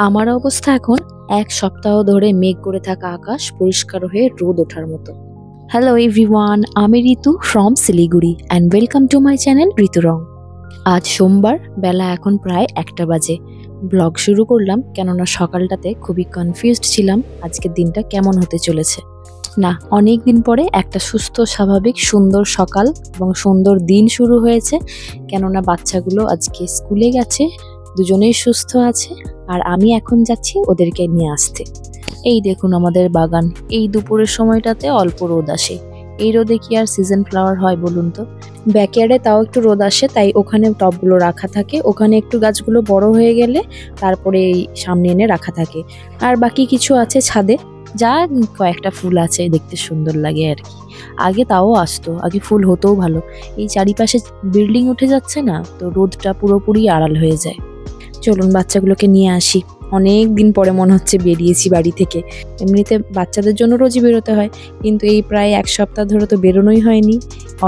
আমার অবস্থা এখন এক সপ্তাহ ধরে মেঘ করে থাকা আকাশ পরিষ্কার হয়ে রোদ ওঠার মতো। হ্যালো এভরিওয়ান, আমি Ritu from Siliguri and welcome to my channel Ritu Rong. আজ সোমবার, বেলা এখন প্রায় 1টা বাজে। ব্লগ শুরু করলাম কেননা সকালটাতে খুবই কনফিউজড ছিলাম আজকের দিনটা কেমন হতে চলেছে। না, অনেক দিন পরে একটা সুস্থ স্বাভাবিক সুন্দর সকাল এবং সুন্দর দিন শুরু হয়েছে, কেননা বাচ্চাগুলো আজকে স্কুলে গেছে, দুজনেই সুস্থ আছে আর আমি এখন যাচ্ছি ওদেরকে নিয়ে আসতে। এই দেখুন আমাদের বাগান, এই দুপুরের সময়টাতে অল্প রোদ আসে। এই রোদে কি আর সিজন ফ্লাওয়ার হয় বলুন তো? ব্যাকইয়ার্ডে তাও একটু রোদ আসে, তাই ওখানে টবগুলো রাখা থাকে, ওখানে একটু গাছগুলো বড় হয়ে গেলে তারপরে এই সামনে এনে রাখা থাকে। আর বাকি কিছু আছে ছাদে, যা কয়েকটা ফুল আছে, দেখতে সুন্দর লাগে আর কি। আগে তাও আসতো, আগে ফুল হতেও ভালো। এই চারিপাশে বিল্ডিং উঠে যাচ্ছে না, তো রোদটা পুরোপুরি আড়াল হয়ে যায়। চলুন বাচ্চাগুলোকে নিয়ে আসি। অনেক দিন পরে মনে হচ্ছে বেরিয়েছি বাড়ি থেকে। এমনিতে বাচ্চাদের জন্য রোজই বেরোতে হয়, কিন্তু এই প্রায় 1 সপ্তাহ ধরে তো বেরোনোই হয়নি।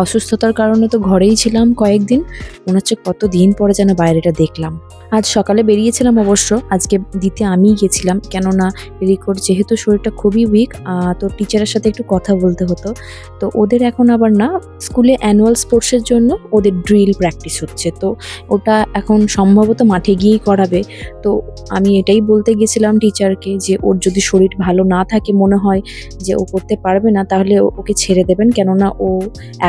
অসুস্থতার কারণে তো ঘরেই ছিলাম কয়েকদিন। মনে হচ্ছে কতদিন পরে যেন বাইরেটা দেখলাম। আজ সকালে বেরিয়েছিলাম অবশ্য, আজকে দিতে আমিই গেছিলাম, কেননা রিকোর যেহেতু শরীরটা খুবই উইক, তো টিচারের সাথে একটু কথা বলতে হতো। তো ওদের এখন আবার না স্কুলে অ্যানুয়াল স্পোর্টসের জন্য ওদের ড্রিল প্র্যাকটিস হচ্ছে, তো ওটা এখন সম্ভবত মাঠে গিয়েই করাবে। তো আমি এটাই বলতে গেছিলাম টিচারকে যে ওর যদি শরীর ভালো না থাকে, মনে হয় যে ও করতে পারবে না, তাহলে ওকে ছেড়ে দেবেন, কেননা ও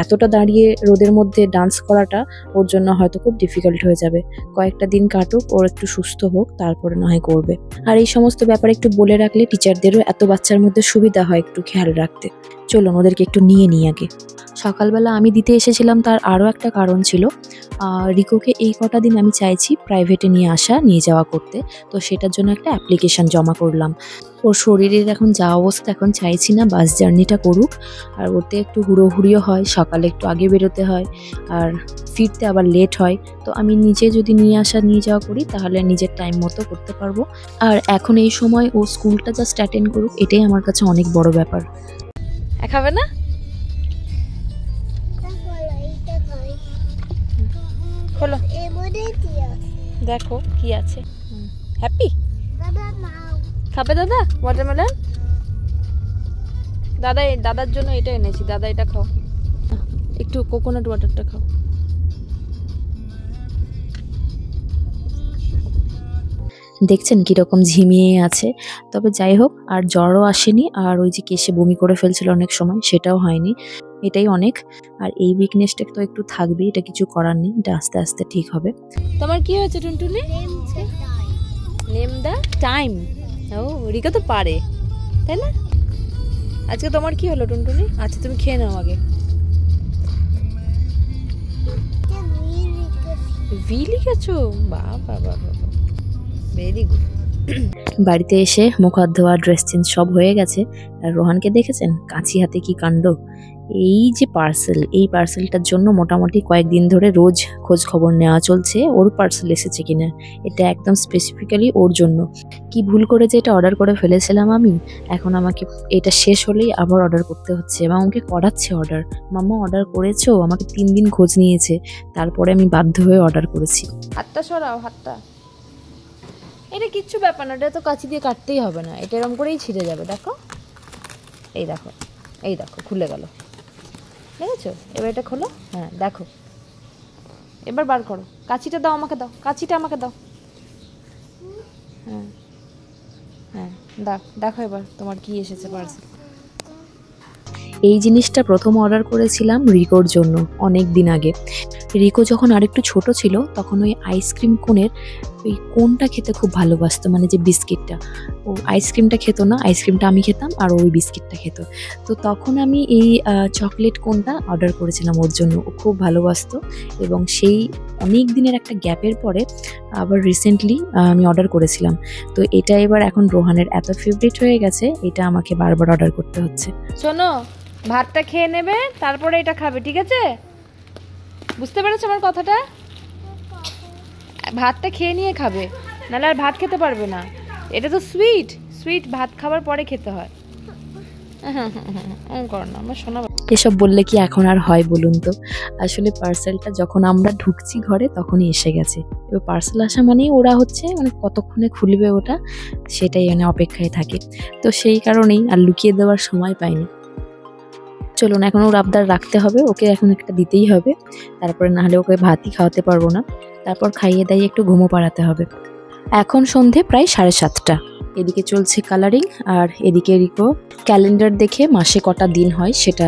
এতটা দাঁড়িয়ে রোদের মধ্যে ডান্স করাটা ওর জন্য হয়তো খুব ডিফিকাল্ট হয়ে যাবে। কয়েকটা দিন কাটুক, ওর একটু সুস্থ হোক, তারপরে না হয় করবে। আর এই সমস্ত ব্যাপারে একটু বলে রাখলে টিচারদেরও এত বাচ্চার মধ্যে সুবিধা হয় একটু খেয়াল রাখতে। চলুন ওদেরকে একটু নিয়ে নিই আগে। সকালবেলা আমি দিতে এসেছিলাম, তার আরও একটা কারণ ছিল। রিকোকে এই কটা দিন আমি চাইছি প্রাইভেটে নিয়ে যাওয়া করতে, তো সেটার জন্য একটা অ্যাপ্লিকেশান জমা করলাম। ওর শরীরের এখন যা অবস্থা, এখন চাইছি না বাস জার্নিটা করুক। আর ওতে একটু হুড়োহুড়িও হয়, সকালে একটু আগে বেরোতে হয় আর ফিরতে আবার লেট হয়। তো আমি নিজে যদি নিয়ে যাওয়া করি, তাহলে নিজের টাইম মতো করতে পারবো। আর এখন এই সময় ও স্কুলটা জাস্ট অ্যাটেন্ড করুক, এটাই আমার কাছে অনেক বড় ব্যাপার। খাবে না? খোলো, দেখো কি আছে। হ্যাপি খাবে দাদা ওয়াটারমেলন? দাদার জন্য এটা এনেছি, দাদা এটা খাও, একটু কোকোনাট ওয়াটারটা খাও। দেখছেন কিরকম ঝিমিয়ে আছে। তবে যাই হোক, আর জ্বরও আসেনি, আর ওই যে কেশে বমি করে ফেলছিল অনেক সময়, সেটাও হয়নি, এটাই অনেক। আর এই উইকনেসটা তো একটু থাকবেই, এটা কিছু করার নেই, এটা আস্তে আস্তে ঠিক হবে। তোমার কি হয়েছে টুনটুনি? Name the time. ও, রিকা তো পারে, তাই না? আজকে তোমার কি হলো টুনটুনি? আচ্ছা তুমি খেয়ে নাও আগে। ভি লিখেছো? বাবা বাবা, ভেরি গুড। বাড়িতে এসে মুখ হাত ধোয়া, ড্রেস চেঞ্জ সব হয়ে গেছে। আর রোহানকে দেখেছেন কাঁচি হাতে কি কাণ্ড। এই যে এই পার্সেলটার জন্য মোটামুটি কয়েকদিন ধরে রোজ খোঁজ খবর নেওয়া চলছে ওর পার্সেল এসেছে কিনা। এটা একদম স্পেসিফিক্যালি ওর জন্য। কি ভুল করে যে এটা অর্ডার করে ফেলেছিলাম আমি, এখন আমাকে এটা শেষ হলেই আবার অর্ডার করতে হচ্ছে এবং আমাকে করাচ্ছে অর্ডার। মাম্মা অর্ডার করেছো? আমাকে 3 দিন খোঁজ নিয়েছে, তারপরে আমি বাধ্য হয়ে অর্ডার করেছি। হাতটা সরাও, হাতটা। এটা কিচ্ছু ব্যাপার না, এটা তো কাঁচি দিয়ে কাটতেই হবে না, এটা এরকম করেই ছিঁড়ে যাবে। দেখো, এই দেখো খুলে গেল, দেখেছো? এবার এটা খোলো, হ্যাঁ দেখো, এবার বার করো। কাঁচিটা দাও, আমাকে দাও, কাঁচিটা আমাকে দাও। হ্যাঁ হ্যাঁ, দেখো এবার তোমার কি এসেছে পার্সেল। এই জিনিসটা প্রথম অর্ডার করেছিলাম রিকোর জন্য অনেক দিন আগে। রিকো যখন আরেকটু ছোট ছিল, তখন ওই আইসক্রিম কোনের ওই কোনটা খেতে খুব ভালোবাসতো, মানে যে বিস্কিটটা। ও আইসক্রিমটা খেত না, আইসক্রিমটা আমি খেতাম আর ওই বিস্কিটটা খেত। তো তখন আমি এই চকলেট কোনটা অর্ডার করেছিলাম ওর জন্য, ও খুব ভালোবাসতো। এবং সেই অনেক দিনের একটা গ্যাপের পরে আবার রিসেন্টলি আমি অর্ডার করেছিলাম। তো এটা এবার এখন রোহানের এত ফেভারিট হয়ে গেছে, এটা আমাকে বারবার অর্ডার করতে হচ্ছে। শোনো, ভাতটা খেয়ে নেবে, তারপরে এটা খাবে, ঠিক আছে? বুঝতে পেরেছো আমার কথাটা? ভাতটা খেয়ে নিয়ে খাবে, নাহলে আর ভাত খেতে পারবে না। এটা তো সুইট ভাত খাবার পরে খেতে হয়। করো না আমার শোনা। এসব বললে কি এখন আর হয় বলুন তো? আসলে পার্সেলটা যখন আমরা ঢুকছি ঘরে তখনই এসে গেছে। এবার পার্সেল আসা মানেই ওরা হচ্ছে মানে কতক্ষণে খুলবে ওটা সেটাই মানে অপেক্ষায় থাকে। তো সেই কারণেই আর লুকিয়ে দেওয়ার সময় পাইনি। চলুন এখন ওর আবদার রাখতে হবে, ওকে এখন একটা দিতেই হবে। তারপরে না হলে ওকে ভাতই খাওয়াতে পারবো না। তারপর খাইয়ে দাইয়ে একটু ঘুমো পাড়াতে হবে। এখন সন্ধে প্রায় 7:30। এদিকে চলছে কালারিং আর এদিকে রিকো ক্যালেন্ডার দেখে মাসে কটা দিন হয় সেটা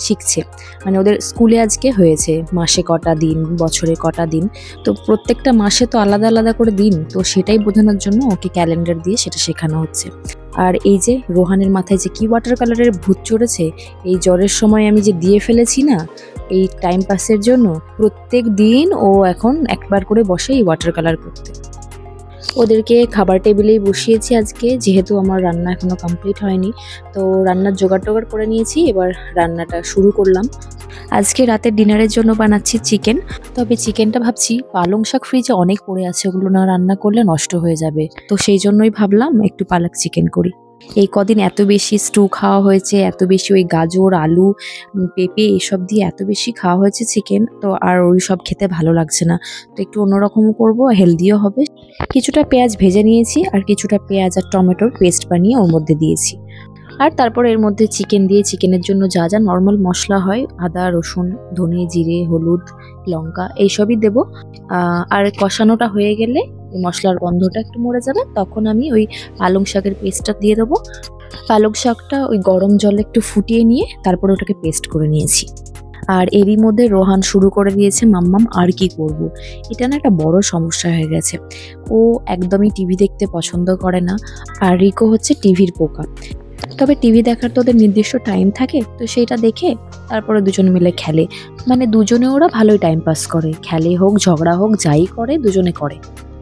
শিখছে। মানে ওদের স্কুলে আজকে হয়েছে মাসে কটা দিন, বছরে কটা দিন। তো প্রত্যেকটা মাসে তো আলাদা আলাদা করে দিন, তো সেটাই বোঝানোর জন্য ওকে ক্যালেন্ডার দিয়ে সেটা শেখানো হচ্ছে। আর এই যে রোহানের মাথায় যে কি ওয়াটার কালারের ভূত চড়েছে, এই জ্বরের সময় আমি যে দিয়ে ফেলেছি না এই টাইম পাসের জন্য, প্রত্যেক দিন ও এখন একবার করে বসে এই ওয়াটার কালার করতে। ওদেরকে খাবার টেবিলেই বসিয়েছি আজকে, যেহেতু আমার রান্না এখনো কমপ্লিট হয়নি। তো রান্নার জোগাড় টোগাড় করে নিয়েছি, এবার রান্নাটা শুরু করলাম। আজকে রাতের ডিনারের জন্য বানাচ্ছি চিকেন। তবে চিকেনটা ভাবছি পালং শাক ফ্রিজে অনেক পড়ে আছে, ওগুলো না রান্না করলে নষ্ট হয়ে যাবে। তো সেই জন্যই ভাবলাম একটু পালক চিকেন করি। এই কদিন এত বেশি স্টু খাওয়া হয়েছে, এত বেশি ওই গাজর, আলু, পেঁপে এসব দিয়ে এত বেশি খাওয়া হয়েছে চিকেন, তো আর ওই সব খেতে ভালো লাগছে না। তো একটু অন্যরকমও করবো, হেলদিও হবে। কিছুটা পেঁয়াজ ভেজে নিয়েছি আর কিছুটা পেঁয়াজ আর টমেটোর পেস্ট বানিয়ে ওর মধ্যে দিয়েছি। আর তারপর এর মধ্যে চিকেন দিয়ে চিকেনের জন্য যা যা নর্মাল মশলা হয়, আদা, রসুন, ধনে, জিরে, হলুদ, লঙ্কা এইসবই দেবো। আর কষানোটা হয়ে গেলে মশলার গন্ধটা একটু মরে যাবে, তখন আমি ওই পালং শাকের পেস্টটা দিয়ে দেবো। পালং শাকটা ওই গরম জলে একটু ফুটিয়ে নিয়ে তারপর ওটাকে পেস্ট করে নিয়েছি। আর এরই মধ্যে রোহান শুরু করে দিয়েছে মাম্মাম আর কি করব। এটা না একটা বড় সমস্যা হয়ে গেছে। ও একদমই টিভি দেখতে পছন্দ করে না, আর রিকো হচ্ছে টিভির পোকা। তবে টিভি দেখার তো ওদের নির্দিষ্ট টাইম থাকে, তো সেইটা দেখে তারপরে দুজন মিলে খেলে। মানে দুজনে ওরা ভালোই টাইম পাস করে, খেলে হোক ঝগড়া হোক যাই করে দুজনে করে।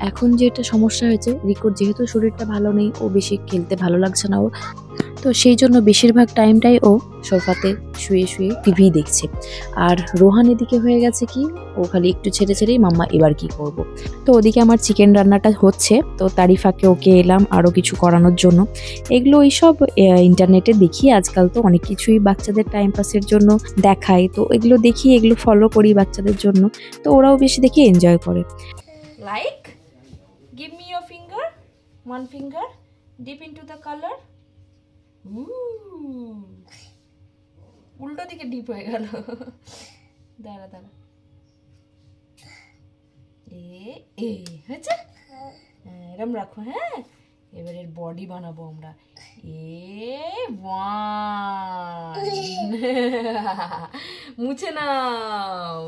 এখন যেটা সমস্যা হয়েছে, রিকোর যেহেতু শরীরটা ভালো নেই, ও বেশি খেলতে ভালো লাগছে না ওর, তো সেই জন্য বেশিরভাগ টাইমটাই ও সোফাতে শুয়ে শুয়ে টিভি দেখছে। আর রোহান এদিকে হয়ে গেছে কি, ও খালি একটু ছেড়ে ছেড়েই মাম্মা এবার কি করব। তো ওদিকে আমার চিকেন রান্নাটা হচ্ছে, তো তারই ফাঁকে ওকে এলাম আরও কিছু করানোর জন্য। এগুলো এইসব ইন্টারনেটে দেখি, আজকাল তো অনেক কিছুই বাচ্চাদের টাইম পাসের জন্য দেখায়, তো এগুলো দেখি, এগুলো ফলো করি বাচ্চাদের জন্য। তো ওরাও বেশি দেখি এনজয় করে। Like give me your finger, one finger, dip into the color. উল্টো দিকে ডিপ হয়ে গেল। দাঁড়া দাঁড়া, এ হয়েছে, এরম রাখো। হ্যাঁ, এবার এর বডি বানাবো আমরা। মুছে নাও।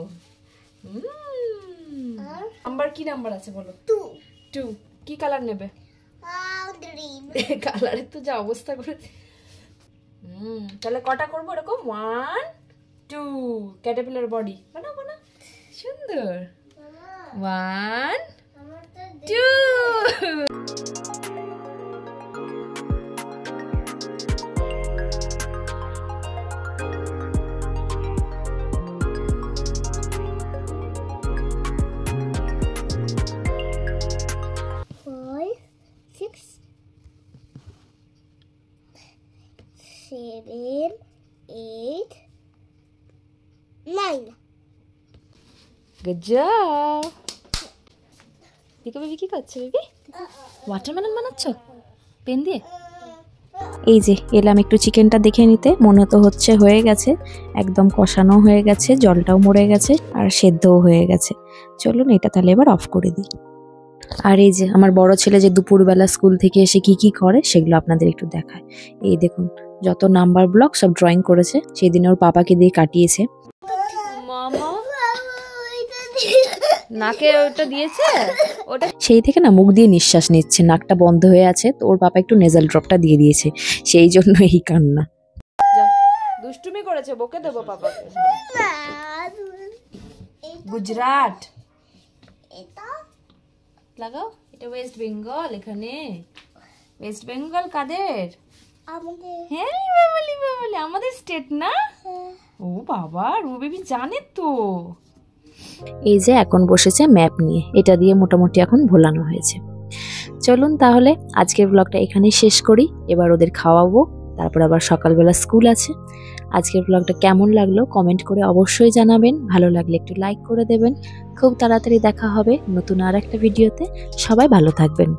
নাম্বার কি নাম্বার আছে বলো? 2। কি কালার নেবে? কালারের তো যা অবস্থা করে। তাহলে কটা করবো এরকম? 1 2 ক্যাটারপিলার বডি বানাবো না? সুন্দর। 1 2 7 8 9 Good job. দেখো বেবি কি করছে? বেবি ওয়াটারমেলন বানাচ্ছ পেন দিয়ে? এই যে এলাম একটু চিকেনটা দেখে নিতে, মনে তো হচ্ছে হয়ে গেছে, একদম কষানো হয়ে গেছে, জলটাও মরে গেছে আর সেদ্ধও হয়ে গেছে। চলুন এটা তাহলে এবার অফ করে দিই। আর এই যে আমার বড় ছেলে যে দুপুরবেলা স্কুল থেকে এসে কি কি করে সেগুলো আপনাদের একটু দেখায়। এই দেখুন যত নাম্বার ব্লক সব ড্রয়িং করেছে, সেদিন ওর পাপাকে দিয়ে কাটিয়েছে। মামা নাকে ওটা দিয়েছে, ওটা সেই থেকে না মুখ দিয়ে নিঃশ্বাস নিচ্ছে, নাকটা বন্ধ হয়ে আছে, তো ওর পাপা একটু নেজাল ড্রপটা দিয়ে দিয়েছে, সেই জন্য এই কান্না। দুষ্টুমি করেছে, বকে দেবো পাপাকে। গুজরাট লাগাও, এটা ওয়েস্ট বেঙ্গল। এখানে ওয়েস্ট বেঙ্গল কাদের? হ্যাঁ বাবালি বাবালি, আমাদের স্টেট না? ও বাবা, রু বেবি জানে তো। এই যে এখন বসেছে ম্যাপ নিয়ে, এটা দিয়ে মোটামুটি এখন ভোলানো হয়েছে। চলুন তাহলে আজকের ব্লগটা এখানেই শেষ করি। এবার ওদের খাওয়াবো, তারপর আবার সকালবেলা স্কুল আছে। আজকের ব্লগটা কেমন লাগলো কমেন্ট করে অবশ্যই জানাবেন। ভালো লাগলে একটু লাইক করে দেবেন। খুব তাড়াতাড়ি দেখা হবে নতুন আর একটা ভিডিওতে। সবাই ভালো থাকবেন।